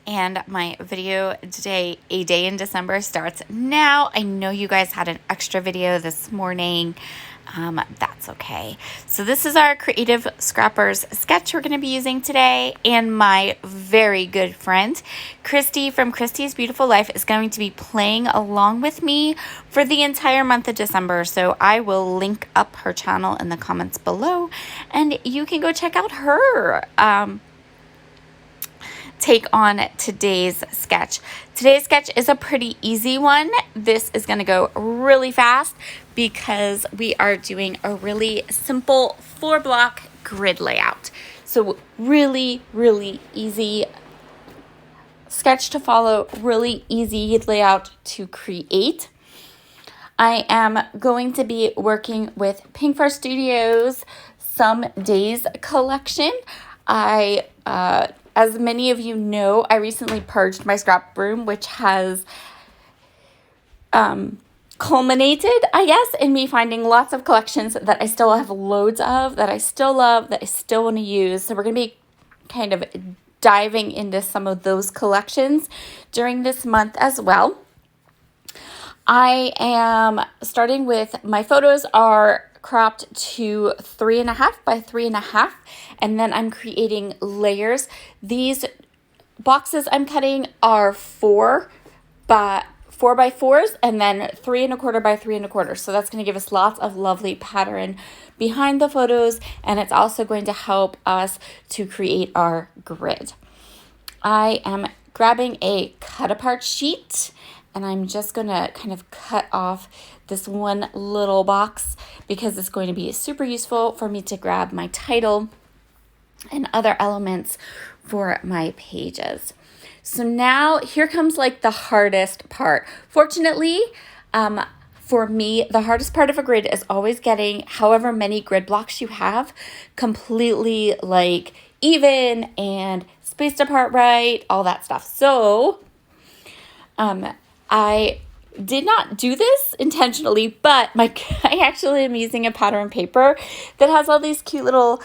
and my video today, A Day in December, starts now. I know you guys had an extra video this morning. That's okay. So this is our Creative Scrappers sketch we're going to be using today, and my very good friend Christy from Christy's Beautiful Life is going to be playing along with me for the entire month of December. So I will link up her channel in the comments below, and you can go check out her take on today's sketch. Today's sketch is a pretty easy one. This is going to go really fast because we are doing a really simple 4-block grid layout. So really, really easy sketch to follow, really easy layout to create. I am going to be working with Pinkfur Studios' Some Days collection. As many of you know, I recently purged my scrap room, which has culminated, I guess, in me finding lots of collections that I still have loads of, that I still love, that I still want to use. So we're going to be kind of diving into some of those collections during this month as well. I am starting with, my photos are cropped to 3.5 by 3.5, and then I'm creating layers. These boxes I'm cutting are 4 by 4s, and then 3.25 by 3.25. So that's going to give us lots of lovely pattern behind the photos, and it's also going to help us to create our grid. I am grabbing a cut apart sheet, and I'm just going to kind of cut off this one little box because it's going to be super useful for me to grab my title and other elements for my pages. So now here comes like the hardest part. Fortunately, for me, the hardest part of a grid is always getting however many grid blocks you have completely like even and spaced apart right, all that stuff. So I did not do this intentionally, but I actually am using a pattern paper that has all these cute little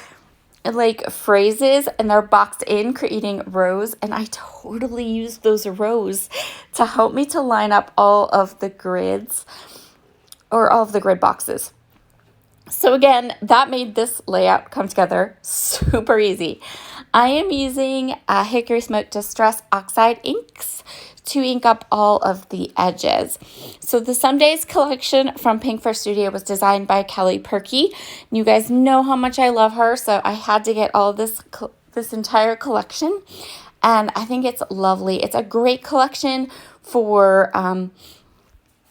like phrases, and they're boxed in, creating rows, and I totally used those rows to help me to line up all of the grids or all of the grid boxes. So again, that made this layout come together super easy. I am using Hickory Smoke Distress Oxide inks to ink up all of the edges. So the Some Days collection from Pinkfur Studio was designed by Kelly Perky. You guys know how much I love her, so I had to get all of this entire collection, and I think it's lovely. It's a great collection for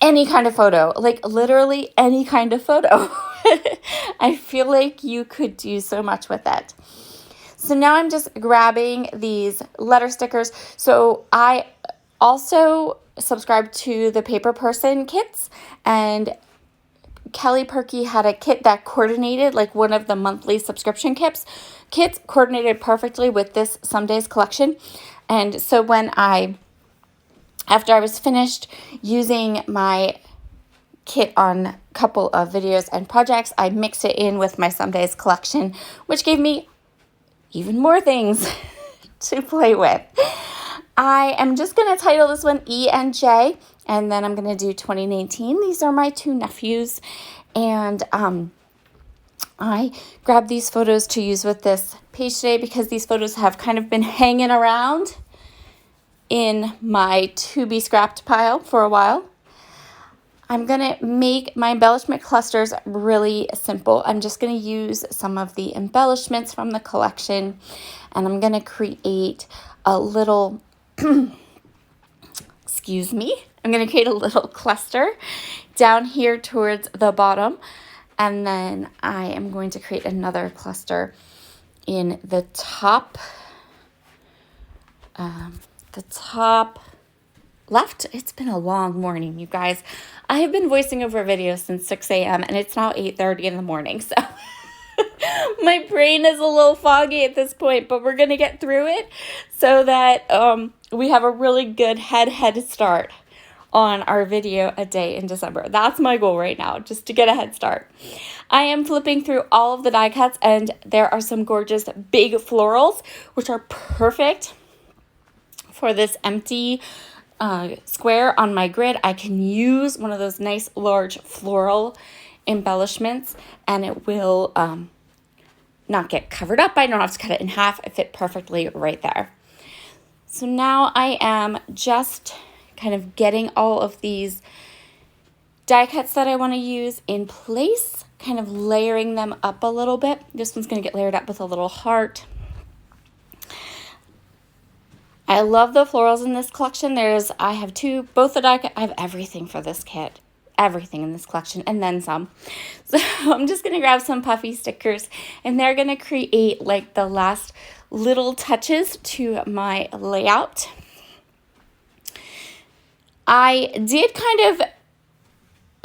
any kind of photo, like literally any kind of photo. I feel like you could do so much with it. So now I'm just grabbing these letter stickers. So I also subscribe to the Paper Person kits, and Kelly Perky had a kit that coordinated, like one of the monthly subscription kits coordinated perfectly with this Some Days collection. And so after I was finished using my kit on a couple of videos and projects, I mixed it in with my Some Days collection, which gave me even more things to play with. I am just going to title this one E and J, and then I'm going to do 2019. These are my 2 nephews, and I grabbed these photos to use with this page today because these photos have kind of been hanging around in my to be scrapped pile for a while. I'm going to make my embellishment clusters really simple. I'm just going to use some of the embellishments from the collection, and I'm going to create a little, excuse me, I'm going to create a little cluster down here towards the bottom, and then I am going to create another cluster in the top left. It's been a long morning, you guys. I have been voicing over videos since 6 a.m. and it's now 8:30 in the morning, so my brain is a little foggy at this point, but we're going to get through it so that we have a really good head start on our video A Day in December. That's my goal right now, just to get a head start. I am flipping through all of the die cuts, and there are some gorgeous big florals, which are perfect for this empty square on my grid, I can use one of those nice large floral embellishments, and it will not get covered up. I don't have to cut it in half. It fit perfectly right there. So now I am just kind of getting all of these die cuts that I want to use in place, kind of layering them up a little bit. This one's going to get layered up with a little heart. I love the florals in this collection. I have both the die cut. I have everything for this kit. Everything in this collection and then some. So I'm just going to grab some puffy stickers, and they're going to create like the last little touches to my layout. I did kind of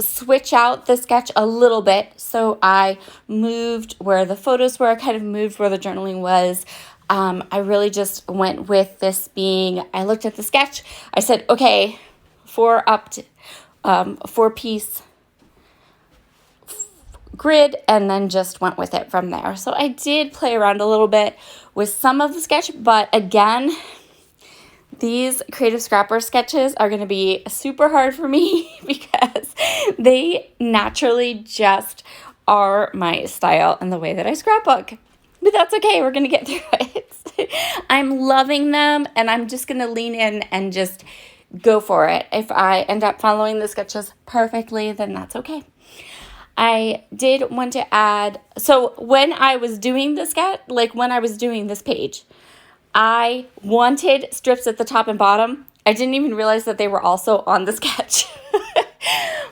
switch out the sketch a little bit. So I moved where the photos were, I kind of moved where the journaling was. I really just went with this being, I looked at the sketch, I said, okay, 4-piece grid, and then just went with it from there. So I did play around a little bit with some of the sketch, but again, these creative scrapper sketches are going to be super hard for me because they naturally just are my style and the way that I scrapbook. But that's okay. We're going to get through it. I'm loving them, and I'm just going to lean in and just go for it. If I end up following the sketches perfectly, then that's okay. I did want to add, so when I was doing the sketch, like when I was doing this page, I wanted strips at the top and bottom. I didn't even realize that they were also on the sketch.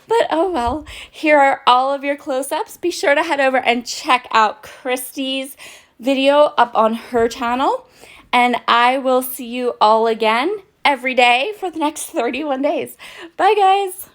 But oh well, here are all of your close-ups. Be sure to head over and check out Christy's video up on her channel. And I will see you all again every day for the next 31 days. Bye, guys.